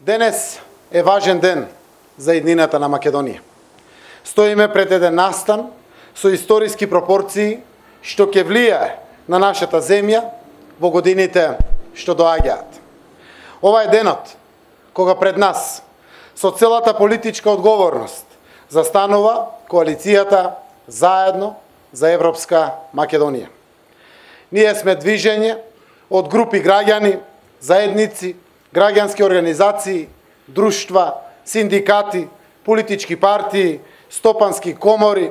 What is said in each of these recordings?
Денес е важен ден за иднината на Македонија. Стоиме пред еден настан со историски пропорции што ќе влијае на нашата земја во годините што доаѓаат. Ова е денот кога пред нас со целата политичка одговорност застанува коалицијата Заедно за Европска Македонија. Ние сме движење од групи граѓани, заедници, граѓански организации, друштва, синдикати, политички партии, стопански комори,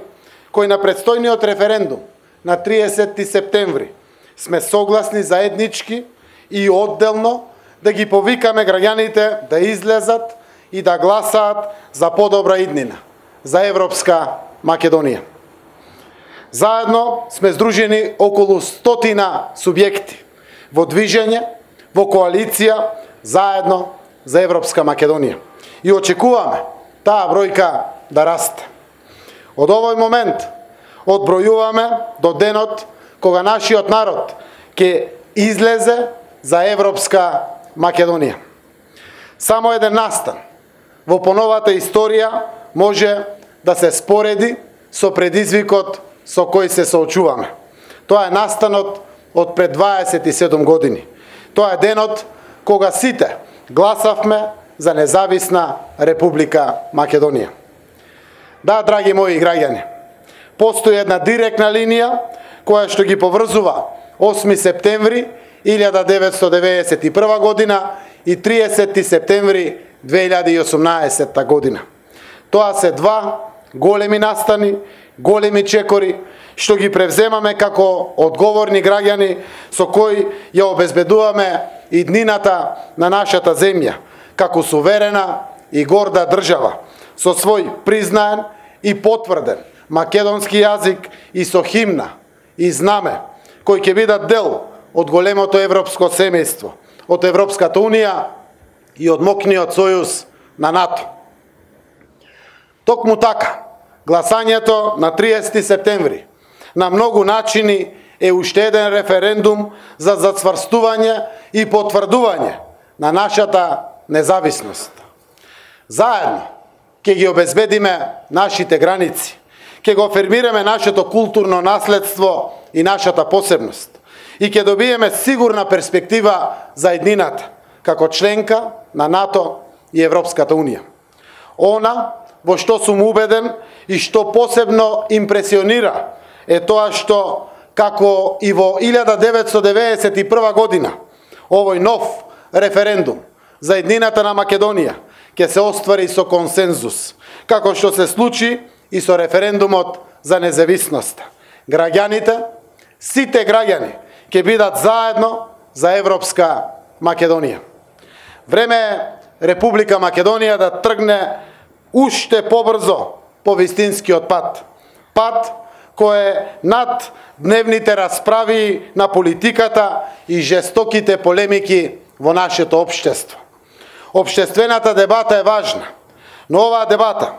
кои на предстојниот референдум на 30 септември сме согласни заеднички и одделно да ги повикаме граѓаните да излезат и да гласаат за подобра иднина, за Европска Македонија. Заедно сме здружени околу 100 субјекти во движење, во коалиција Заедно за Европска Македонија. И очекуваме таа бројка да расте. Од овој момент одбројуваме до денот кога нашиот народ ќе излезе за Европска Македонија. Само еден настан во поновата историја може да се спореди со предизвикот со кој се соочуваме. Тоа е настанот од пред 27 години. Тоа е денот кога сите гласавме за независна Република Македонија. Да, драги мои граѓани, постои една директна линија која што ги поврзува 8 септември 1991 година и 30 септември 2018 година. Тоа се два големи настани, големи чекори, што ги превземаме како одговорни граѓани со кои ја обезбедуваме иднината на нашата земја, како суверена и горда држава, со свој признаен и потврден македонски јазик и со химна и знаме, кои ќе бидат дел од големото европско семејство, од Европската Унија и од мокниот сојуз на НАТО. Токму така, гласањето на 30 септември на многу начини е уште еден референдум за зацврстување и потврдување на нашата независност. Заедно ќе ги обезбедиме нашите граници, ќе го афирмираме нашето културно наследство и нашата посебност и ќе добиеме сигурна перспектива за иднината како членка на НАТО и Европската Унија. Она во што сум убеден и што посебно импресионира е тоа што, како и во 1991 година, овој нов референдум за иднината на Македонија ќе се оствари со консензус, како што се случи и со референдумот за независност. Граѓаните, сите граѓани, ќе бидат заедно за Европска Македонија. Време е Република Македонија да тргне уште побрзо по вистинскиот пат. Пат кој е над дневните расправи на политиката и жестоките полемики во нашето општество. Обштествената дебата е важна, но оваа дебата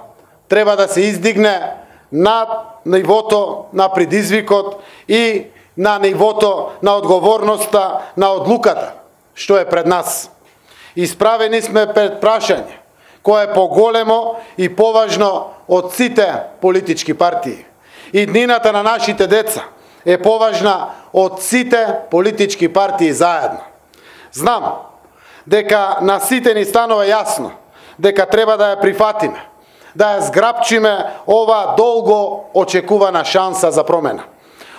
треба да се издигне на нивото на предизвикот и на нивото на одговорноста, на одлуката, што е пред нас. Исправени сме пред прашање, кое е поголемо и поважно од сите политички партии. Иднината на нашите деца е поважна од сите политички партии заедно. Знам дека на сите ни станува јасно дека треба да ја прифатиме, да ја зграпчиме ова долго очекувана шанса за промена.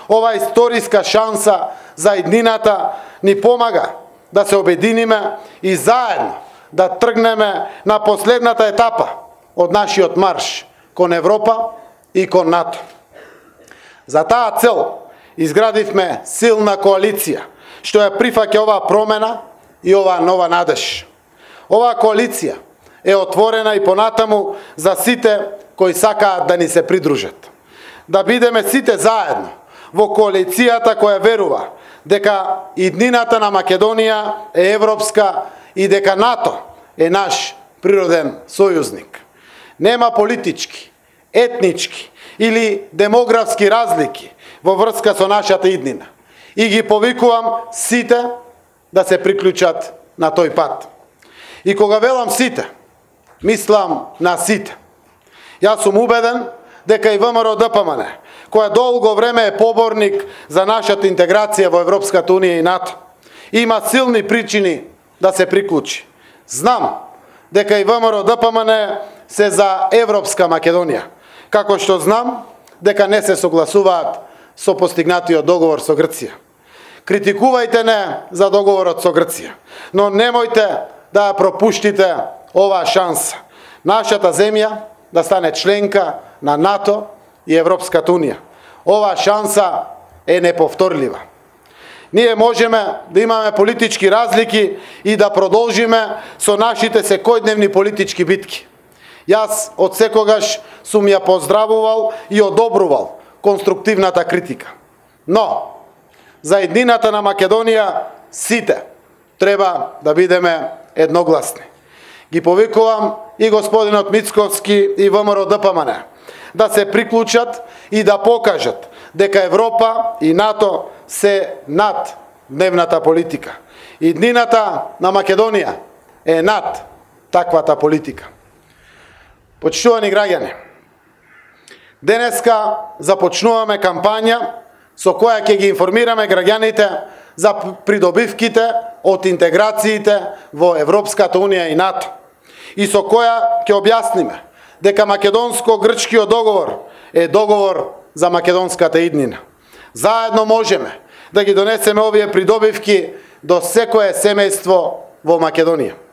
Ова историска шанса за иднината ни помага да се обединиме и заедно да тргнеме на последната етапа од нашиот марш кон Европа и кон НАТО. За таа цел изградивме силна коалиција, што ја прифаќа оваа промена и оваа нова надеж. Оваа коалиција е отворена и понатаму за сите кои сакаат да ни се придружат. Да бидеме сите заедно во коалицијата која верува дека иднината на Македонија е европска и дека НАТО е наш природен сојузник. Нема политички, етнички или демографски разлики во врска со нашата иднина. И ги повикувам сите да се приклучат на тој пат. И кога велам сите, мислам на сите. Јас сум убеден дека и ВМРО ДПМН, која долго време е поборник за нашата интеграција во Европската Унија и НАТО, има силни причини да се приклучи. Знам дека и ВМРО ДПМН се за Европска Македонија, како што знам дека не се согласуваат со постигнатиот договор со Грција. Критикувајте не за договорот со Грција, но немојте да пропуштите оваа шанса. Нашата земја да стане членка на НАТО и Европската Унија. Оваа шанса е неповторлива. Ние можеме да имаме политички разлики и да продолжиме со нашите секојдневни политички битки. Јас од секогаш сум ја поздравувал и одобрувал конструктивната критика. Но, за еднината на Македонија сите треба да бидеме едногласни. Ги повикувам и господинот Мицковски и ВМРО ДПМН да се приклучат и да покажат дека Европа и НАТО се над дневната политика. И днината на Македонија е над таквата политика. Почитувани граѓани, денеска започнуваме кампања со која ќе ги информираме граѓаните за придобивките од интеграциите во Европската Унија и НАТО. И со која ќе објасниме дека македонско-грчкиот договор е договор за македонската иднина. Заедно можеме да ги донесеме овие придобивки до секое семејство во Македонија.